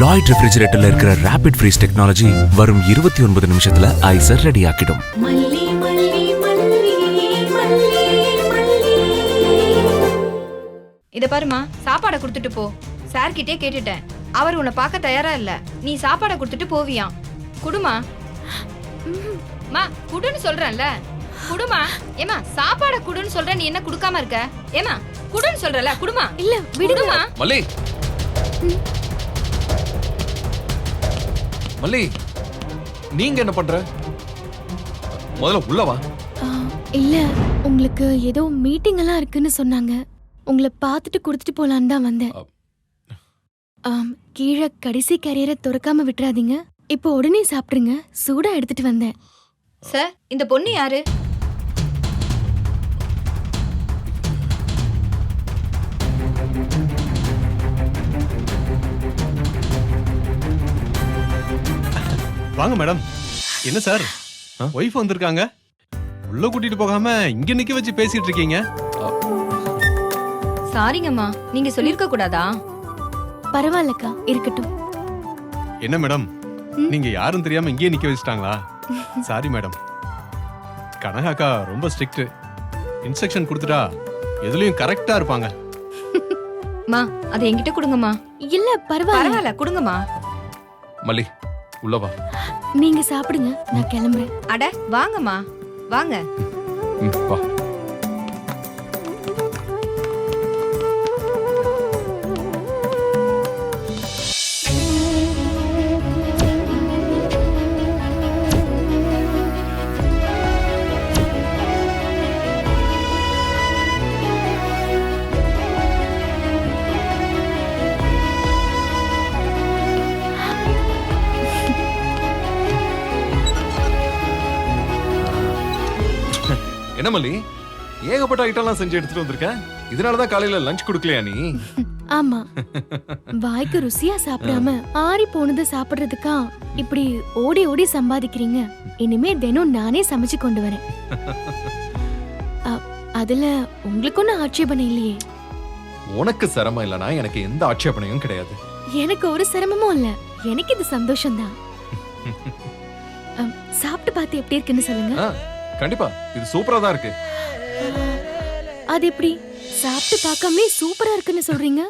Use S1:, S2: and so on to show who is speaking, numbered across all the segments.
S1: Lloyd ரெஃப்ரிஜரேட்டர்ல இருக்கிற rapid freeze technology வரும் 29 நிமிஷத்துல ஐஸர் ரெடி ஆக்கிடும்.
S2: இத பாருமா, சாப்பாடை கொடுத்துட்டு போ. சார் கிட்டே கேட்டுட்டேன், அவர் உன்னை பார்க்க தயாரா இல்ல. நீ சாப்பாடை கொடுத்துட்டு போவியாம். குடுமா மா, குடுன்னு சொல்றேன்ல, குடுமா. ஏமா, சாப்பாடை குடுன்னு சொல்ற, நீ என்ன குடுக்காம இருக்க? ஏமா, குடுன்னு சொல்றல, குடுமா.
S3: இல்ல விடுமா.
S4: மல்லி, மல்லி, நீங்க என்ன பண்ற? முதல்ல உள்ள வா.
S3: இல்ல, உங்களுக்கு ஏதோ மீட்டிங் எல்லாம் இருக்குன்னு சொன்னாங்க. உங்களை பார்த்துட்டு கொடுத்துட்டு போலான்னு தான் வந்தேன். கீழே கடைசி கேரியரை திறக்காம விட்டுறாதீங்க. இப்போ உடனே சாப்பிடுங்க. சூடா எடுத்துட்டு வந்தேன்.
S2: சார், இந்த பொண்ணு யாரு?
S5: வாங்க மேடம். என்ன சார், ஒய்ஃப் வந்திருக்காங்க. உள்ள கூட்டிட்டு போகாம இங்க நிக்க வச்சு பேசிட்டு இருக்கீங்க.
S2: சாரிங்கம்மா, நீங்க சொல்லிருக்க கூடாதா?
S3: பரவாயில்லக்கா, இருக்கட்டும்.
S5: என்ன மேடம், நீங்க யாரும் தெரியாம இங்கேயே நிக்க வச்சுட்டாங்களா? Sorry madam. கனகாக்கா ரொம்ப ஸ்ட்ரிக்ட். இன்ஸ்ட்ரக்ஷன் கொடுத்துட்டா எதுலயும் கரெக்டா இருப்பாங்க.
S2: மா, அதை என்கிட்ட கொடுங்கம்மா.
S3: இல்ல
S2: பரவாயில்ல, கொடுங்கம்மா.
S4: மல்லி, உள்ள வா.
S3: நீங்க சாப்பிடுங்க, நான் கிளம்புறேன்.
S2: அட வாங்கம்மா, வாங்க.
S4: வா. என்ன மல்லி, ஏகப்பட்ட ஐட்டம்லாம் செஞ்சு எடுத்துட்டு வந்திருக்கேன். இதனாலதான் காலையில லஞ்ச் கொடுக்கலையா நீ?
S3: ஆமா, வாய்க்கு ருசியா சாப்பிடாம ஆறி போனது சாப்பிடுறதுக்கா இப்படி ஓடி ஓடி சம்பாதிக்கிறீங்க. இனிமே தினம் நானே சமைச்சு கொண்டு வரேன். அதுல உங்களுக்கு ஒன்னும் ஆட்சேபனை இல்லையே?
S4: உனக்கு சிரமம் இல்லனா எனக்கு எந்த ஆட்சேபனையும் கிடையாது.
S3: எனக்கு ஒரு சிரமமும் இல்ல. எனக்கு இது சந்தோஷம்தான். சாப்பிட்டு பார்த்து எப்படி இருக்குன்னு சொல்லுங்க.
S4: கண்டிப்பா, இது சூப்பரா தான் இருக்கு.
S3: அது எப்படி சாப்பிட்டு பார்க்காமலே சூப்பரா இருக்குன்னு சொல்றீங்க?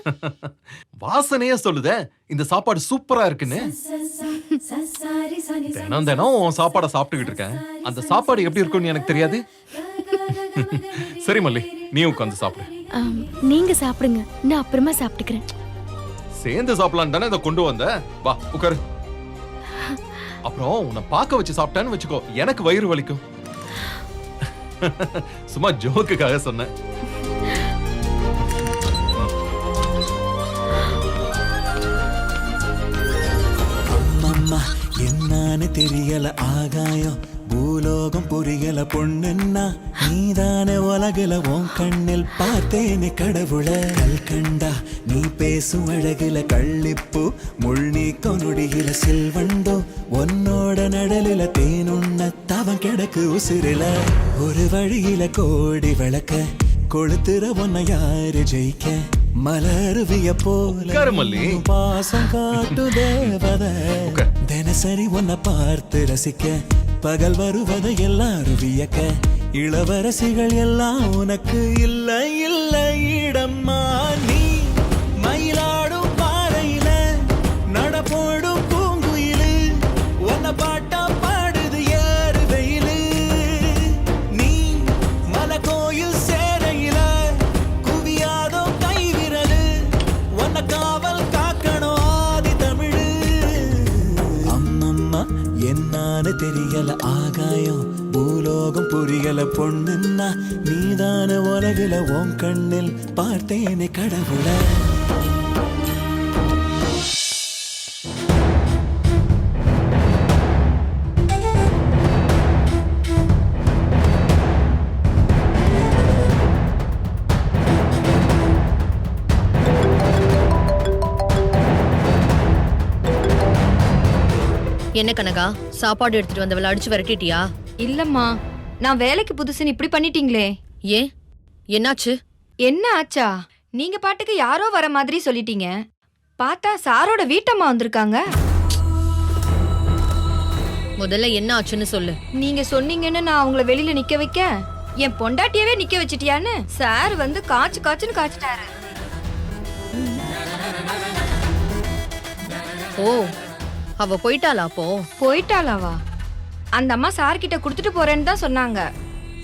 S4: வாசனையே சொல்லுதே இந்த சாப்பாடு சூப்பரா இருக்குன்னு. தினம் தினம் உன் சாப்பாடை சாப்பிட்டுக்கிட்டு இருக்கேன். அந்த சாப்பாடு எப்படி இருக்குன்னு எனக்கு தெரியாது. சரி மல்லி, நீ உட்காந்து சாப்பிடு.
S3: நீங்க சாப்பிடுங்க, நான் அப்புறமா சாப்பிட்டுக்கிறேன்.
S4: சேர்ந்து சாப்பிடலாம் தானே இதை கொண்டு வந்த. வா உட்காரு. அப்புறம் உன்னை பார்க்க வச்சு சாப்பிட்டான்னு வச்சுக்கோ, எனக்கு வயிறு வலிக்கும். சும்மா ஜோக்குக்காக சொன்னேன்.
S6: அம்மம்மா என்னன்னு தெரியல ஆகாயம், பூலோகம் புரியல பொண்ணுன்னா நீதானே உலகில உன் கண்ணில் பார்த்தேனே கடவுள. கல் கண்டா நீ பேசும் அழகுல கள்ளிப்பு, முள் நீக்க நொடியில செல்வண்டோ, உன்னோட நடலில தேனுண்ண தவம் கிடக்கு உசிரில. ஒரு வழியில கோடி விளக்க கொளுத்துற உன்னை யாரு ஜெயிக்க, மலருவிய போல பாசம் காட்டு தேவத. தினசரி உன்னை பார்த்து ரசிக்க, பகல் வருவதை எல்லாரும் வியக்க, இளவரசிகள் எல்லாம் உனக்கு இல்லை இல்லை இடம்மா. நீ மயிலாடும் பாறையில நடப்போடும் பூங்குயிலு, உன்னை பாட்டா பாடுது ஏறு வெயிலு. நீ மலை கோயில் சேரையில குவியாதோ கைவிரது, உன்னை காவல் காக்கணும் ஆதி தமிழு. அம்மம்மா என்னான்னு தெரியல ஆகாயம், பூலோகம் புரியல பொண்ணுன்னா நீதான உலகில உன் கண்ணில் பார்த்தேனே கடவுள.
S7: என்ன கனகா, சாப்பாடு எடுத்துட்டு வந்தவள அடிச்சு விரட்டிட்டியா?
S2: இல்லம்மா, நான் வேலைக்கு புதுசுன்னு இப்படி பண்ணிட்டீங்களே.
S7: ஏன், என்னாச்சு?
S2: என்ன ஆச்சா? நீங்க பாட்டுக்கு யாரோ வர மாதிரி சொல்லிட்டீங்க. பார்த்தா சாரோட வீட்டம்மா வந்திருக்காங்க.
S7: முதல்ல என்ன ஆச்சுன்னு சொல்லு.
S2: நீங்க சொன்னீங்கன்னு நான் அவங்கள வெளியில நிக்க வைக்க என் பொண்டாட்டியவே நிக்க வச்சிட்டியான்னு சார் வந்து காய்ச்சுன்னு காய்ச்சிட்டாரு.
S7: ஓ, அவ போயிட்டாளா அப்போ?
S2: போயிட்டாளாவா? அந்த அம்மா சார் கிட்ட கொடுத்துட்டு போறேன்னு தான் சொன்னாங்க.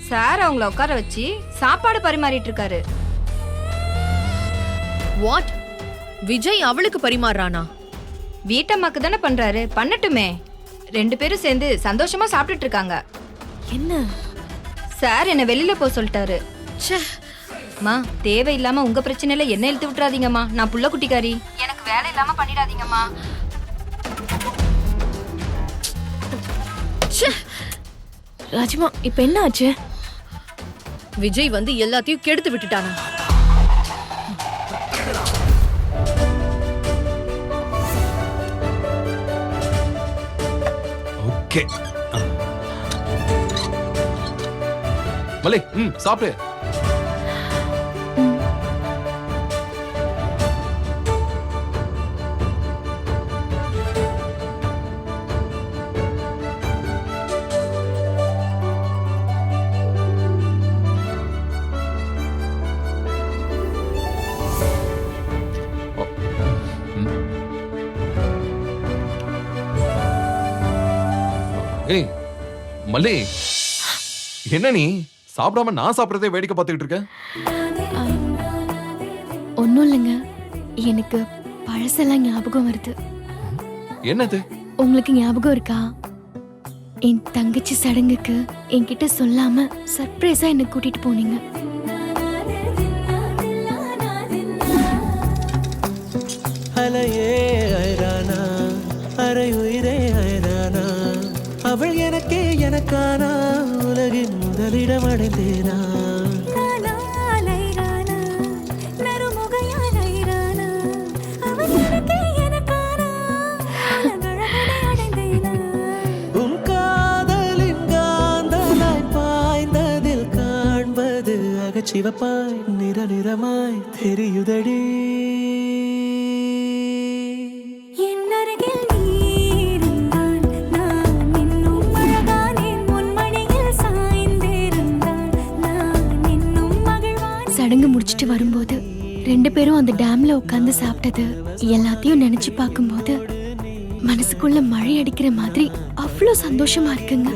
S2: சார் அவங்கள உட்கார வச்சு சாப்பாடு பரிமாறிட்டு இருக்காரு.
S7: வாட்? விஜய் அவளுக்கு பரிமாறானா?
S2: வீட்டம்மாக்கு தானே பண்றாரு, பண்ணட்டுமே. 2 பேரும் சேர்ந்து சந்தோஷமா சாப்பிட்டுட்டு இருக்காங்க.
S3: என்ன
S2: சார் என்ன வெளியில போக சொல்லிட்டாரு. மா, தேவையில்லாம உங்க பிரச்சனையில என்ன இழுத்து விட்டுறாதீங்கம்மா. நான் புள்ள குட்டிக்காரி, எனக்கு வேலை இல்லாம பண்ணிடாதீங்கம்மா.
S3: ராஜ்மா, இப்ப என்ன ஆச்சு?
S7: விஜய் வந்து எல்லாத்தையும் கெடுத்து விட்டுட்டானா?
S4: ஓகே மலே, சாப்பிடு. ஏய் மல்லே, என்ன நீ சாப்பிடாம நான் சாப்பிடறதே வேடிக்கை பார்த்துக்கிட்டு இருக்க?
S3: ஒன்னும் இல்லைங்க, எனக்கு பழசெல்லாம் ஞாபகம் வருது.
S4: என்னது?
S3: உங்களுக்கு ஞாபகம் இருக்கா? என் தங்கச்சி சடங்குக்கு என்கிட்ட சொல்லாம சர்ப்ரைஸா என்ன கூட்டிட்டு போனீங்க.
S6: அலையே ஐரானா, அரை உயிரே ஐரானா, அவள் எனக்கே எனக்கானா, உலகின் முதலிடம் அடைந்தேனா. உன் காதலின் காந்தலாய் பாய்ந்ததில் காண்பது அகச்சிவப்பாய் நிறமாய் தெரியுதடி.
S3: சடங்கு முடிச்சிட்டு வரும்போது 2 பேரும் அந்த டேம்ல உட்கார்ந்து சாப்பிட்டது எல்லாத்தையும் நினைச்சு பார்க்கும்போது மனசுக்குள்ள மழை அடிக்கிற மாதிரி அவ்வளோ சந்தோஷமா இருக்குங்க.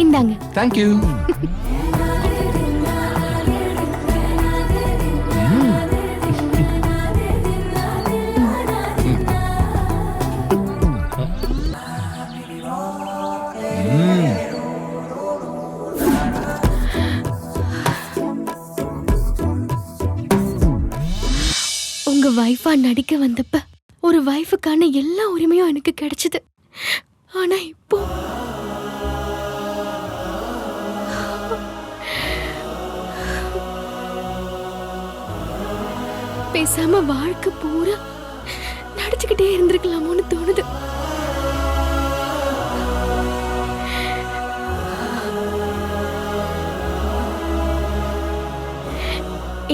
S3: இந்தாங்க.
S4: தேங்க்யூ.
S3: உங்க வைஃபா நடிக்க வந்தப்ப ஒரு வைஃபுக்கான எல்லா உரிமையும் எனக்கு கிடைச்சது. ஆனா இப்போ பேசாம வாழ்க்கை பூரா நடிச்சுக்கிட்டே இருந்திருக்கலாமோன்னு தோணுது.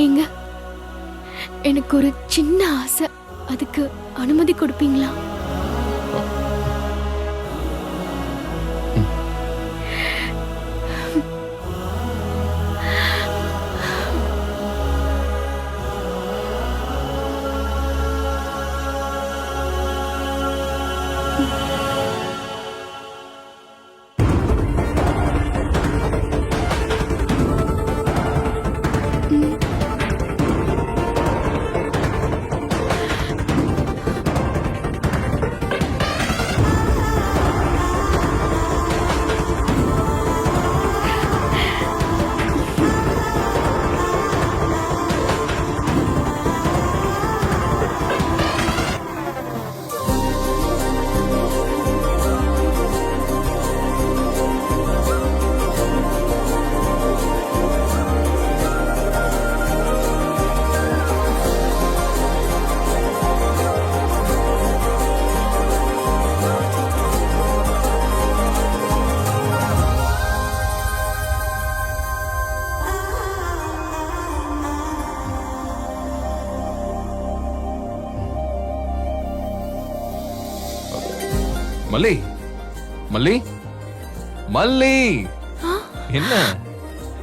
S3: ஏங்க, எனக்கு ஒரு சின்ன ஆசை, அதுக்கு அனுமதி கொடுப்பீங்களா?
S4: மல்லி மல்லி மல்லி என்ன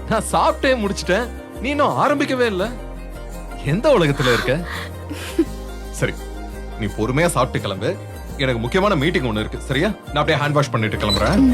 S4: நான் சாப்பிட்டே முடிச்சிட்டேன், நீ இன்னும் ஆரம்பிக்கவே இல்ல. எந்த உலகத்துல இருக்க? சரி, நீ பொறுமையா சாப்பிட்டு கிளம்பு. எனக்கு முக்கியமான மீட்டிங் ஒண்ணு இருக்கு, சரியா? நான் அப்படியே ஹேண்ட் வாஷ் பண்ணிட்டு கிளம்புறேன்.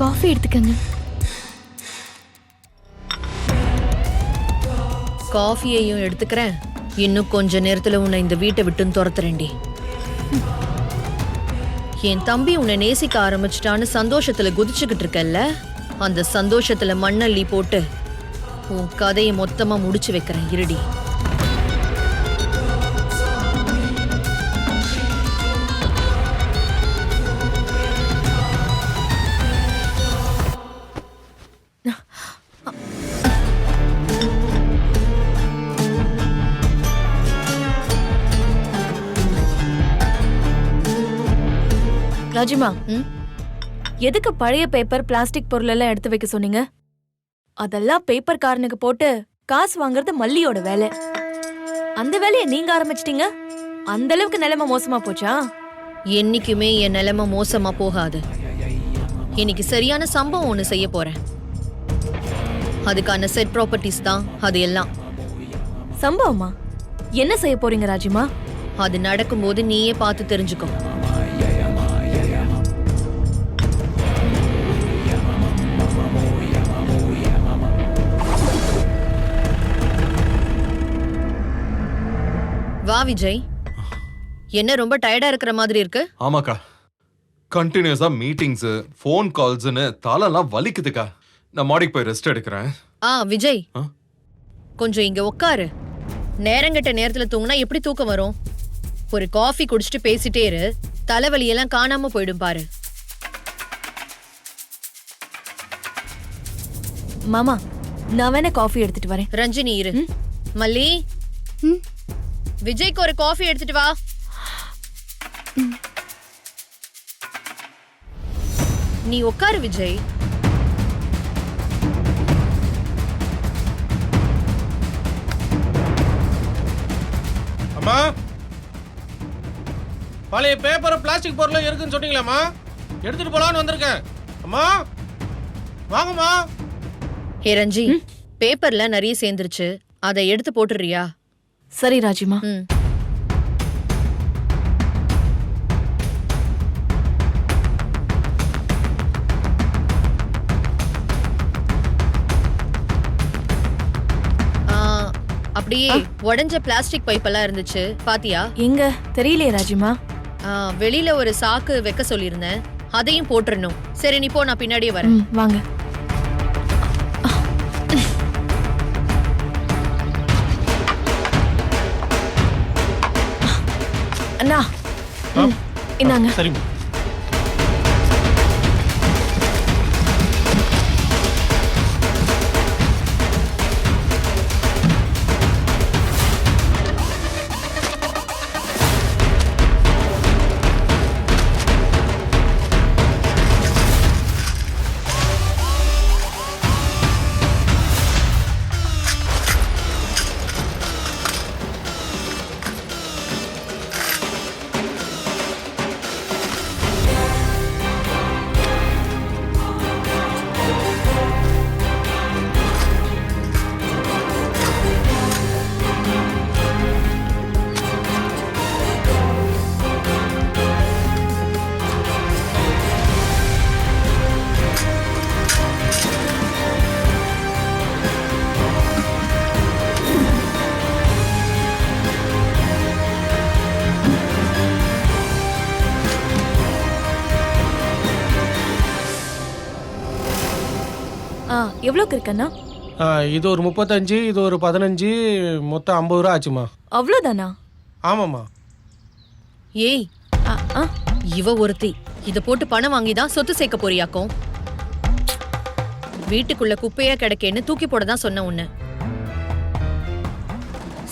S3: காஃபி எடுத்துக்கங்க.
S7: காஃபியையும் எடுத்துக்கிறேன். இன்னும் கொஞ்ச நேரத்துல உன்னை இந்த வீட்டை விட்டு துரத்துறேன்டி. என் தம்பி உன்னை நேசிக்க ஆரம்பிச்சிட்டான்னு சந்தோஷத்துல குதிச்சுக்கிட்டு இருக்கல்ல, அந்த சந்தோஷத்துல மண்ணள்ளி போட்டு உன் கதையை மொத்தமா முடிச்சு வைக்கிறேன். இருடி.
S8: ராஜிமா, எதுக்கு பழைய பேப்பர் பிளாஸ்டிக் பொருள் எல்லாம் எடுத்து வைக்க சொன்னீங்க? அதெல்லாம் பேப்பர் காரனுக்கு போட்டு காசு வாங்குறது மல்லியோட வேலை. அந்த வேலையை நீங்க ஆரம்பிச்சிட்டீங்க. அந்த அளவுக்கு நிலைமை மோசமா போச்சா?
S7: என்னைக்குமே என் நிலைமை மோசமா போகாது. இன்னைக்கு சரியான சம்பவம் ஒண்ணு செய்ய போறேன். அதுக்கான செட் ப்ராப்பர்ட்டிஸ் தான் அது எல்லாம்.
S8: சம்பவமா? என்ன செய்ய போறீங்க ராஜிமா?
S7: அது நடக்கும்போது நீயே பார்த்து தெரிஞ்சுக்கோ. வா விஜய். என்ன ரொம்ப டயர்டா இருக்கிற மாதிரி இருக்கு?
S4: ஆமாக்கா, கண்டினியூஸா மீட்டிங்ஸ், ஃபோன் கால்ஸ்னு தலைலாம் வலிக்குதுக்கா. நான் மாடிக்கு போய் ரெஸ்ட் எடுக்கிறேன்.
S7: விஜய், கொஞ்சம் இங்க உட்காரு. நேரங்கெட்ட நேரத்துல தூங்கினா எப்படி தூக்கம் வரும்? ஒரு காஃபி குடிச்சிட்டு பேசிட்டே இரு. தலைவலியெல்லாம் காணாம போயிடும் பாரு.
S8: மாமா, நான் வேணா காஃபி எடுத்துட்டு வரேன்.
S7: ரஞ்சினி இரு. மல்லி, விஜய்க்கு ஒரு காஃபி எடுத்துட்டு வா. நீ உட்காரு விஜய்.
S9: அம்மா, பழைய பேப்பர் பிளாஸ்டிக் பொருள் இருக்குன்னு சொன்னீங்களாம்மா? எடுத்துட்டு போலான்னு வந்திருக்கேன். அம்மா வாங்கம்மா.
S7: ஹே ரஞ்சி, பேப்பர்ல நிறைய சேர்ந்துருச்சு, அதை எடுத்து போட்டுறியா?
S8: சரி ராஜிமா.
S7: அப்படியே உடைஞ்ச பிளாஸ்டிக் பைப் எல்லாம் இருந்துச்சு, பாத்தியா?
S8: எங்க தெரியலையே ராஜிமா.
S7: வெளியில ஒரு சாக்கு வைக்க சொல்லியிருந்தேன், அதையும் போட்டுறணும். சரி நீ போ, நான் பின்னாடியே வரேன்.
S8: வாங்க. அண்ணா, இந்தாங்க.
S9: சரிம்மா.
S8: எவ்வளோக்கு இருக்கண்ணா?
S9: இது ஒரு 35, இது ஒரு 15, மொத்தம் 50 ரூபா ஆச்சுமா.
S8: அவ்வளோதானா?
S9: ஆமாம்மா.
S7: ஏய்,
S8: ஆ, ஆ.
S7: இவ ஒருத்தி இத போட்டு பணம் வாங்கிதான் சொத்து சேர்க்க போறியாக்கும். வீட்டுக்குள்ள குப்பையா கிடக்கேன்னு தூக்கி போட தான் சொன்ன உன்ன.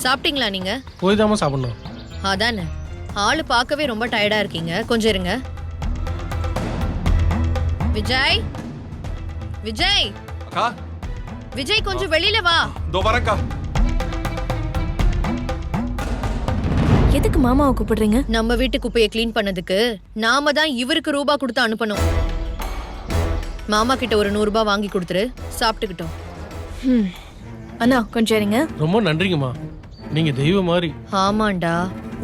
S7: சாப்பிட்டீங்களா நீங்க?
S9: போய் தாம்மா சாப்பிடணும்.
S7: அதானே, ஆளு பார்க்கவே ரொம்ப டயர்டா இருக்கீங்க. கொஞ்சம் இருங்க. விஜய், விஜய்,
S4: அக்கா
S7: விஜய் கொஞ்சம் வெளியில வா.
S4: இதோ வரேன்க்கா.
S8: எதுக்கு மாமாவை கூப்பிடுறீங்க?
S7: நம்ம வீட்டு குப்பையை க்ளீன் பண்ணதுக்கு நாம தான் இவருக்கு ரூபா கொடுத்து அனுப்பணும். மாமா கிட்ட ஒரு 100 ரூபாய் வாங்கி கொடுத்துரு, சாப்பிட்டுக்கிட்டோம்.
S8: அண்ணா கொஞ்சம் இருங்க.
S9: ரொம்ப நன்றிங்கம்மா, நீங்க தெய்வம் மாதிரி.
S7: ஆமாண்டா,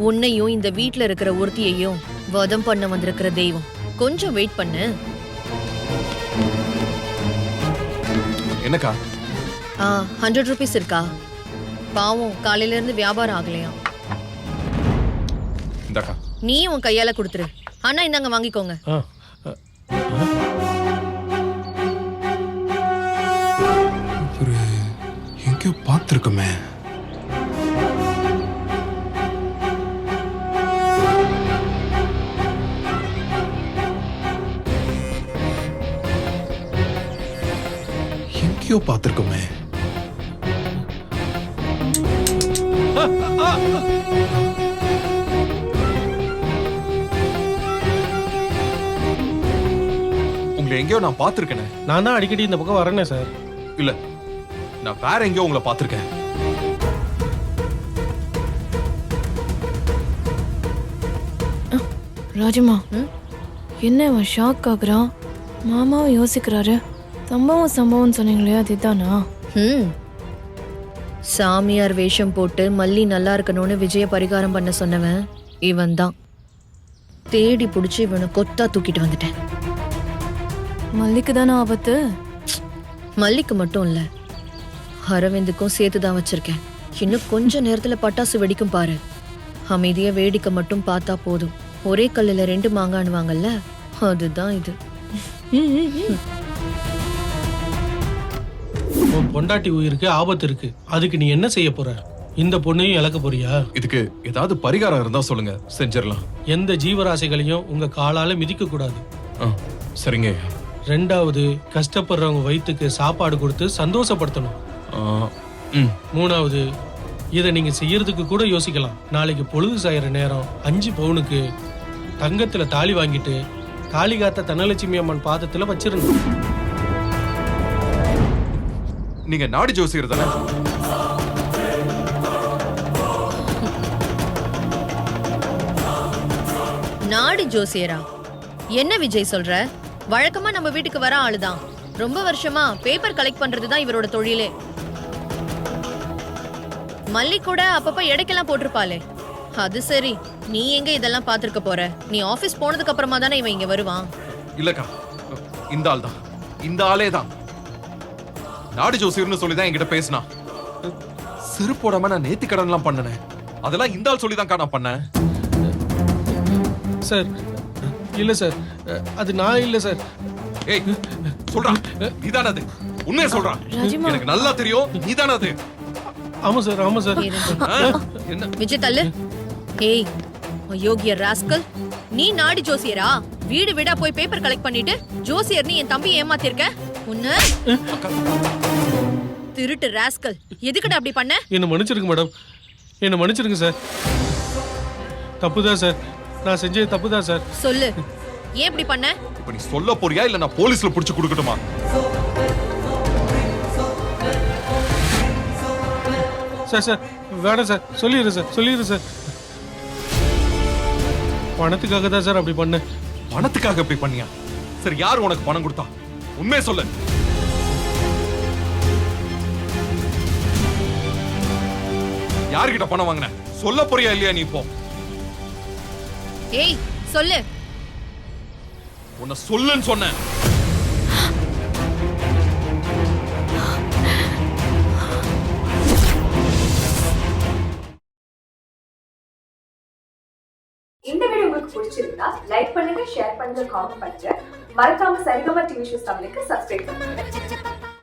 S7: உன்னையும் இந்த வீட்ல இருக்கிற ஒருத்தியையும் வதம் பண்ண வந்திருக்கிற தெய்வம். கொஞ்சம் வெயிட் பண்ணு.
S4: என்னக்கா?
S7: 100 rupees இருக்கா? பாவம் காலையில இருந்து வியாபாரம் ஆகலையா.
S4: இந்தாக்கா.
S7: நீ உன் கையால கொடுத்துரு. அண்ணா இந்தாங்க வாங்கிக்கோங்க.
S4: ஒரு எங்கேயோ பார்த்துருக்குமே. எங்கேயோ பார்த்துருக்குமே. உங்களை எங்கேயோ நான் பார்த்துருக்கேனே.
S9: நான் தான் அடிக்கடி இந்த பக்கம் வரேனே சார்.
S4: இல்ல, நான் வேற எங்கேயோ உங்களை பார்த்துருக்கேன்.
S8: ராஜமா, என்ன அவன் ஷாக் ஆகுறான்? மாமாவும் யோசிக்கிறாரு. சம்பவம் சொன்னீங்களே, அதுதானா?
S7: சாமியார் வேஷம் போட்டு மல்லி நல்லா இருக்கணும்னு விஜய பரிகாரம் பண்ண சொன்னவன் இவன் தான். தேடி புடிச்சு இவனை கொத்தா தூக்கிட்டு வந்துட்டேன்.
S8: மல்லிக்கு தானே ஆபத்து?
S7: மல்லிக்கு மட்டும் இல்ல, அரவிந்துக்கும் சேர்த்துதான் வச்சிருக்கேன். இன்னும் கொஞ்ச நேரத்துல பட்டாசு வெடிக்கும் பாரு. அமைதியா வேடிக்கை மட்டும் பார்த்தா போதும். ஒரே கல்லுல 2 மாங்கானுவாங்கல்ல, அதுதான் இது.
S9: உன் பொண்டாட்டி உயிருக்கு ஆபத்து இருக்கு, அதுக்கு நீ என்ன செய்ய போற? இந்த பொண்ணையும் இழக்க போறியா?
S4: இதுக்கு ஏதாவது பரிகாரம் இருந்தா சொல்லுங்க, செஞ்சிடலாம்.
S9: எந்த ஜீவராசிகளையும் உங்க காலால மிதிக்க கூடாது.
S4: சரிங்க.
S9: 2வது, கஷ்டப்படுறவங்க வயிற்றுக்கு சாப்பாடு கொடுத்து சந்தோஷப்படுத்தணும். 3வது, இதை நீங்க செய்யறதுக்கு கூட யோசிக்கலாம். நாளைக்கு பொழுது சாயிற நேரம் 5 பவுனுக்கு தங்கத்துல தாலி வாங்கிட்டு காளிகாத்த தனலட்சுமி அம்மன் பாதத்துல வச்சிருங்க.
S4: நீங்க நாடி ஜோசியர் தானே?
S7: நாடி ஜோசியரா? என்ன விஜய் சொல்ற? வழக்கமா நம்ம வீட்டுக்கு வர ஆளுதான். ரொம்ப வருஷமா பேப்பர் கலெக்ட் பண்றதுதான் இவரோட தொழிலே. மல்லி கூட அப்பப்ப எடைக்கெல்லாம் போட்டிருப்பாளே, அது சரி. நீ எங்க இதெல்லாம் பாத்துருக்க போற? நீ ஆபீஸ் போனதுக்கு அப்புறமா தானே இவன் இங்க வருவான்.
S4: இல்லக்கா, இந்த ஆள் தான், இந்த ஆளே தான் நாடி ஜோசியர்னு சொல்லிதான் என்கிட்ட பேசினா. செருப்போடாம நான் நேத்தி கடன் எல்லாம் பண்ணனேன், அதெல்லாம் இந்த ஆள் சொல்லிதான் நான் பண்ணேன்.
S9: சார் இல்ல சார், அது நான் இல்ல சார்.
S4: ஏய் சொல்றான், நீதானே அது? உண்மையை சொல்றான், எனக்கு நல்லா தெரியும். நீதானே அது?
S9: ஆமா சார், ஆமா சார்.
S4: என்ன
S7: விஜய் தள்ளு. ஏய் யோகிய ராஸ்கல், நீ நாடி ஜோசியரா? வீடு வீடா போய் பேப்பர் கலெக்ட் பண்ணிட்டு ஜோசியர் நீ என் தம்பி ஏமாத்திருக்க. உன்ன திருட்டு ராஸ்கல், எதுக்குடா அப்படி பண்ண?
S9: என்ன மன்னிச்சிருங்க மேடம், என்ன மன்னிச்சிருங்க சார். தப்புதான் சார், நான் செஞ்சது தப்புதான் சார்.
S7: சொல்லு, ஏன் இப்படி பண்ண?
S4: இப்ப நீ சொல்ல போறியா இல்ல நான் போலீஸ்ல புடிச்சு கொடுக்கட்டுமா?
S9: சார் சார் வேணாம் சார், சொல்லிடுறேன் சார், சொல்லிடுறேன் சார். பணத்துக்காக தான் சார் அப்படி பண்ணேன்.
S4: பணத்துக்காக அப்படி பண்ணியா? சரி, யார் உனக்கு பணம் கொடுத்தா? உண்மையை சொல்லு. யார்கிட்ட பணம் வாங்கின? சொல்ல போறியா இல்லையா நீ இப்போ?
S7: ஏய் சொல்லு.
S4: உன்னை சொல்லுன்னு சொன்னேன்.
S10: இந்த வீடியோ உங்களுக்கு பிடிச்சிருந்தா லைக் பண்ணுங்க, ஷேர் பண்ணுங்க, காமெண்ட் பண்ணுங்க. மறக்காம சரிகமா டிவி ஷோஸ் தமிழுக்கு சப்ஸ்கிரைப் பண்ணுங்க.